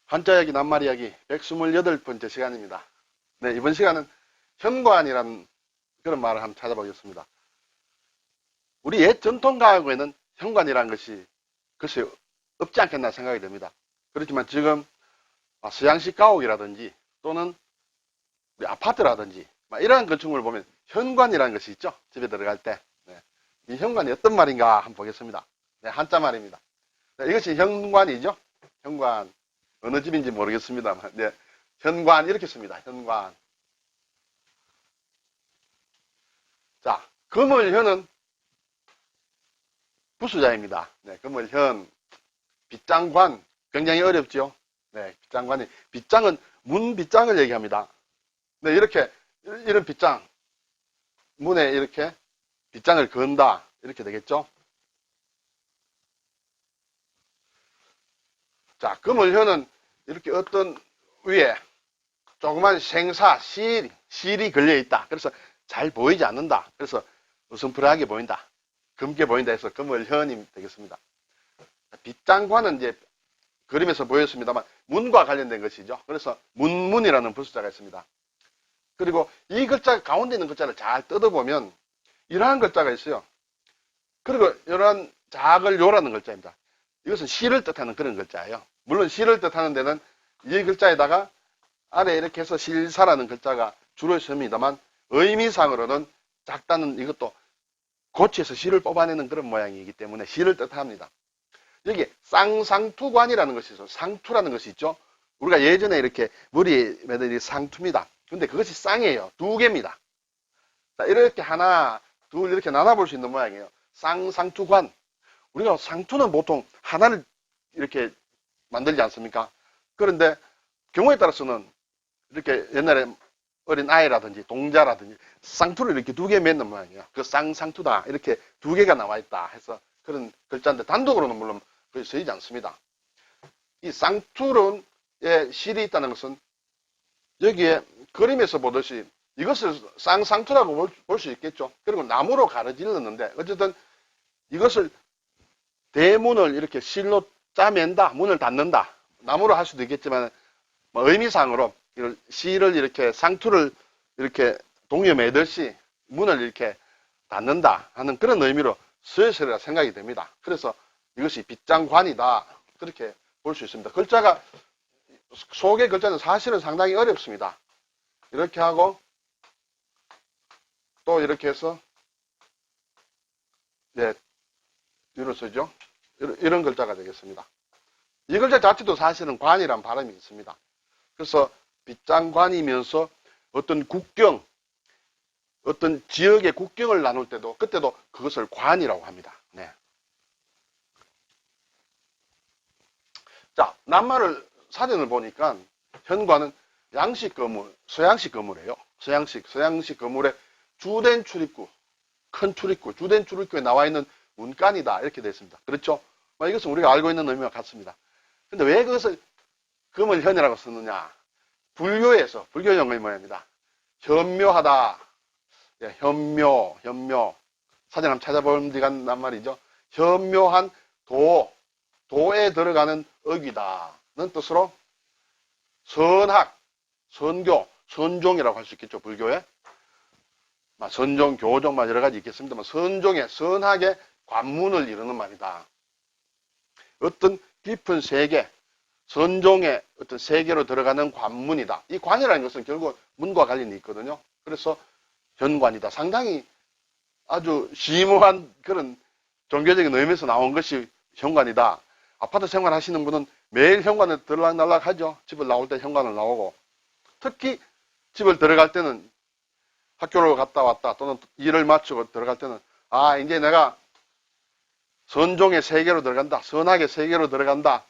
한자 이야기 낱말 이야기 128번째 시간입니다. 네, 이번 시간은 현관이라는 그런 말을 한번 찾아보겠습니다. 우리 옛 전통가옥에는 현관이라는 것이 글쎄 없지 않겠나 생각이 됩니다. 그렇지만 지금 서양식 가옥이라든지 또는 우리 아파트라든지 이러한 건축물을 보면 현관이라는 것이 있죠. 집에 들어갈 때. 네. 이 현관이 어떤 말인가 한번 보겠습니다. 네, 한자 말입니다. 네, 이것이 현관이죠. 현관. 어느 집인지 모르겠습니다만, 네. 현관, 이렇게 씁니다. 현관. 자, 금을현은 부수자입니다. 네, 금을현. 빗장관. 굉장히 어렵죠. 네, 빗장관이. 빗장은 문 빗장을 얘기합니다. 네, 이렇게, 이런 빗장. 문에 이렇게 빗장을 건다. 이렇게 되겠죠. 자, 금을현은 이렇게 어떤 위에 조그만 생사, 실이 걸려 있다. 그래서 잘 보이지 않는다. 그래서 어슴푸레하게 보인다. 검게 보인다 해서 금을현이 되겠습니다. 빗장관은 이제 그림에서 보였습니다만 문과 관련된 것이죠. 그래서 문이라는 부수자가 있습니다. 그리고 이 글자 가운데 있는 글자를 잘 뜯어보면 이러한 글자가 있어요. 그리고 이러한 작을요라는 글자입니다. 이것은 시를 뜻하는 그런 글자예요. 물론 시를 뜻하는 데는 이 글자에다가 아래 이렇게 해서 실사라는 글자가 주로 있습니다만 의미상으로는 작다는 이것도 고치에서 시를 뽑아내는 그런 모양이기 때문에 시를 뜻합니다. 여기 쌍상투관이라는 것이 있어요. 상투라는 것이 있죠. 우리가 예전에 이렇게 머리에 매는 상투입니다. 근데 그것이 쌍이에요. 두 개입니다. 자, 이렇게 하나, 둘 이렇게 나눠볼 수 있는 모양이에요. 쌍상투관. 우리가 상투는 보통 하나를 이렇게 만들지 않습니까? 그런데 경우에 따라서는 이렇게 옛날에 어린 아이라든지 동자라든지 쌍투를 이렇게 두 개 맺는 모양이에요. 그 쌍상투다. 이렇게 두 개가 나와 있다 해서 그런 글자인데 단독으로는 물론 거의 쓰이지 않습니다. 이 쌍투론에 실이 있다는 것은 여기에 그림에서 보듯이 이것을 쌍상투라고 볼 수 있겠죠. 그리고 나무로 가로질렀는데 어쨌든 이것을 대문을 이렇게 실로 짜맨다. 문을 닫는다. 나무로 할 수도 있겠지만 의미상으로 실을 이렇게 상투를 이렇게 동여 매듯이 문을 이렇게 닫는다 하는 그런 의미로 쓰였으리라 생각이 됩니다. 그래서 이것이 빗장관이다. 그렇게 볼 수 있습니다. 글자가 속의 글자는 사실은 상당히 어렵습니다. 이렇게 하고 또 이렇게 해서 네, 이로 쓰죠. 이런 글자가 되겠습니다. 이 글자 자체도 사실은 관이란 발음이 있습니다. 그래서 빗장관이면서 어떤 국경, 어떤 지역의 국경을 나눌 때도 그때도 그것을 관이라고 합니다. 네. 자, 낱말을 사전을 보니까 현관은 양식 건물, 서양식 건물이에요. 서양식 건물의 주된 출입구, 큰 출입구, 주된 출입구에 나와 있는 문간이다. 이렇게 되어 있습니다. 그렇죠? 이것은 우리가 알고 있는 의미와 같습니다. 근데 왜 그것을 금을현이라고 쓰느냐? 불교에서, 불교 용어의 모양입니다. 현묘하다. 예, 현묘. 사전 한번 찾아보면 되간 말이죠. 현묘한 도에 들어가는 어귀다는 뜻으로 선학, 선교, 선종이라고 할 수 있겠죠. 불교에. 선종, 교종, 여러 가지 있겠습니다만 선종의, 선학의 관문을 이루는 말이다. 어떤 깊은 세계, 선종의 어떤 세계로 들어가는 관문이다. 이 관이라는 것은 결국 문과 관련이 있거든요. 그래서 현관이다. 상당히 아주 심오한 그런 종교적인 의미에서 나온 것이 현관이다. 아파트 생활하시는 분은 매일 현관에 들락날락 하죠. 집을 나올 때 현관을 나오고. 특히 집을 들어갈 때는 학교를 갔다 왔다 또는 일을 마치고 들어갈 때는 이제 내가 선종의 세계로 들어간다. 선악의 세계로 들어간다.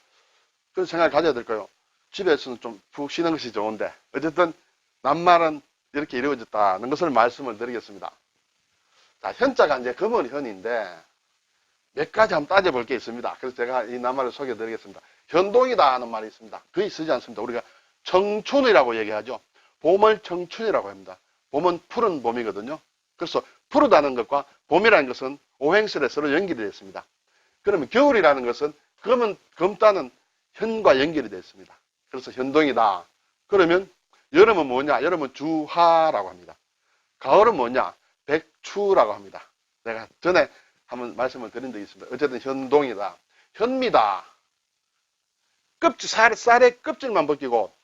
그런 생각을 가져야 될 거예요. 집에서는 좀 푹 쉬는 것이 좋은데 어쨌든 낱말은 이렇게 이루어졌다는 것을 말씀을 드리겠습니다. 자, 현자가 이제 금은현인데 몇 가지 한번 따져볼 게 있습니다. 그래서 제가 이 낱말을 소개해 드리겠습니다. 현동이다 하는 말이 있습니다. 거의 쓰지 않습니다. 우리가 청춘이라고 얘기하죠. 봄을 청춘이라고 합니다. 봄은 푸른 봄이거든요. 그래서 푸르다는 것과 봄이라는 것은 오행설에 서로 연결이 되어 있습니다. 그러면 겨울이라는 것은 검은 검다는 현과 연결이 되어 있습니다. 그래서 현동이다. 그러면 여름은 뭐냐? 여름은 주하라고 합니다. 가을은 뭐냐? 백추라고 합니다. 내가 전에 한번 말씀을 드린 적이 있습니다. 어쨌든 현동이다. 현미다. 쌀의 껍질만 벗기고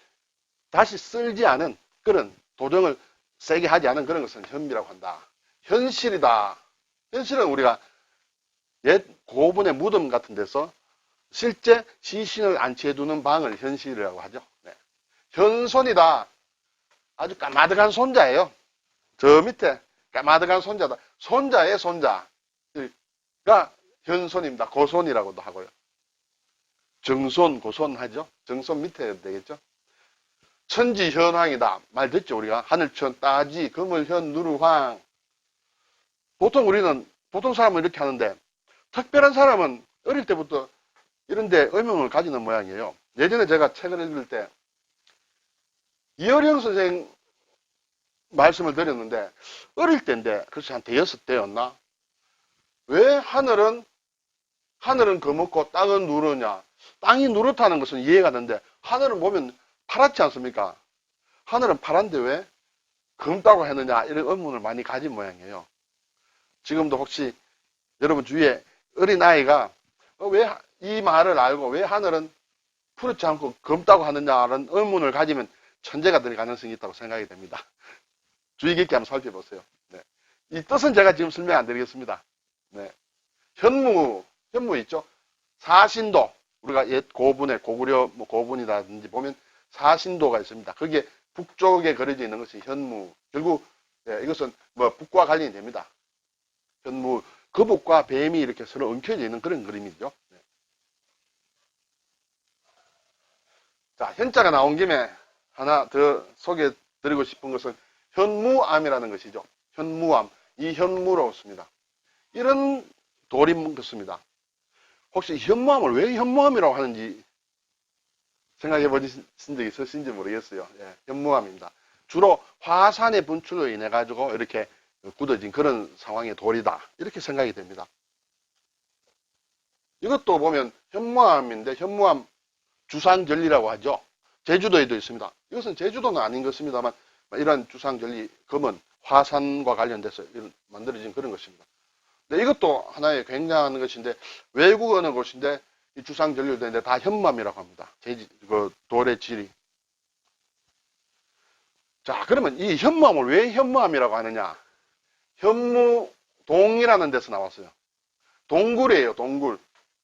다시 쓸지 않은 그런 도정을 세게 하지 않은 그런 것은 현미라고 한다. 현실이다. 현실은 우리가 옛 고분의 무덤 같은 데서 실제 시신을 안치해두는 방을 현실이라고 하죠. 네. 현손이다. 아주 까마득한 손자예요. 저 밑에 까마득한 손자다. 손자의 손자가 현손입니다. 고손이라고도 하고요. 정손, 고손 하죠. 정손 밑에 되겠죠. 천지현황이다. 말 듣죠, 우리가. 하늘천, 따지, 금을현, 누르황. 보통 사람은 이렇게 하는데, 특별한 사람은 어릴 때부터 이런데 의명을 가지는 모양이에요. 예전에 제가 책을 읽을 때, 이어령 선생 말씀을 드렸는데, 어릴 때인데, 글쎄 한 대여섯 대였나? 왜 하늘은 검었고 땅은 누르냐? 땅이 누렇다는 것은 이해가 되는데, 하늘은 보면 파랗지 않습니까? 하늘은 파란데 왜 검다고 했느냐? 이런 의문을 많이 가진 모양이에요. 지금도 혹시 여러분 주위에 어린아이가 왜 이 말을 알고 왜 하늘은 푸르지 않고 검다고 하느냐는 의문을 가지면 천재가 될 가능성이 있다고 생각이 됩니다. 주의 깊게 한번 살펴보세요. 네. 이 뜻은 제가 지금 설명 안 드리겠습니다. 네. 현무 있죠? 사신도, 우리가 옛 고분에 고구려 고분이라든지 보면 사신도가 있습니다. 거기에 북쪽에 그려져 있는 것이 현무. 결국 이것은 북과 관련이 됩니다. 현무, 거북과 뱀이 이렇게 서로 엉켜져 있는 그런 그림이죠. 네. 자, 현자가 나온 김에 하나 더 소개해 드리고 싶은 것은 현무암이라는 것이죠. 현무암. 이 현무로 씁니다. 이런 돌이 묻습니다. 혹시 현무암을 왜 현무암이라고 하는지 생각해 보신 적이 있으신지 모르겠어요. 예, 현무암입니다. 주로 화산의 분출로 인해 가지고 이렇게 굳어진 그런 상황의 돌이다. 이렇게 생각이 됩니다. 이것도 보면 현무암인데 현무암 주상절리라고 하죠. 제주도에도 있습니다. 이것은 제주도는 아닌 것입니다만 이런 주상절리 금은 화산과 관련돼서 만들어진 그런 것입니다. 근데 이것도 하나의 굉장한 것인데 외국 어느 곳인데 이 주상절리로 되는데 다 현무암이라고 합니다. 그 돌의 질이. 자, 그러면 이 현무암을 왜 현무암이라고 하느냐? 현무동이라는 데서 나왔어요. 동굴이에요, 동굴.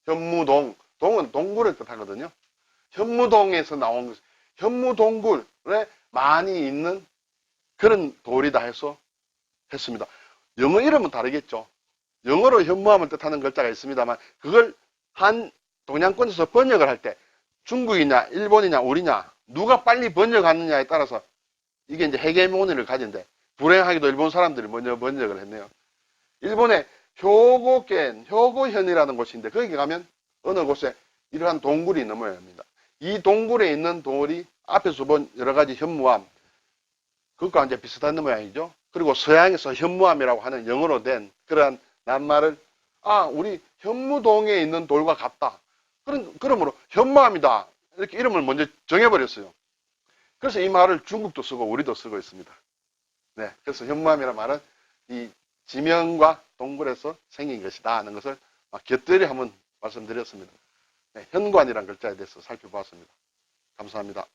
현무동. 동은 동굴을 뜻하거든요. 현무동에서 나온 것. 현무동굴에 많이 있는 그런 돌이다 해서 했습니다. 영어 이름은 다르겠죠. 영어로 현무암을 뜻하는 글자가 있습니다만 그걸 한 동양권에서 번역을 할 때 중국이냐 일본이냐 우리냐 누가 빨리 번역하느냐에 따라서 이게 이제 헤게모니를 가진데 불행하게도 일본 사람들이 먼저 번역을 했네요. 일본의 효고현이라는 곳인데 거기 가면 어느 곳에 이러한 동굴이 있는 모양입니다. 이 동굴에 있는 돌이 앞에서 본 여러 가지 현무암 그것과 이제 비슷한 모양이죠. 그리고 서양에서 현무암이라고 하는 영어로 된 그러한 낱말을 우리 현무동에 있는 돌과 같다. 그러므로 현무암이다. 이렇게 이름을 먼저 정해버렸어요. 그래서 이 말을 중국도 쓰고 우리도 쓰고 있습니다. 네, 그래서 현무암이라는 말은 이 지명과 동굴에서 생긴 것이다 하는 것을 곁들이 한번 말씀드렸습니다. 네, 현관이라는 글자에 대해서 살펴보았습니다. 감사합니다.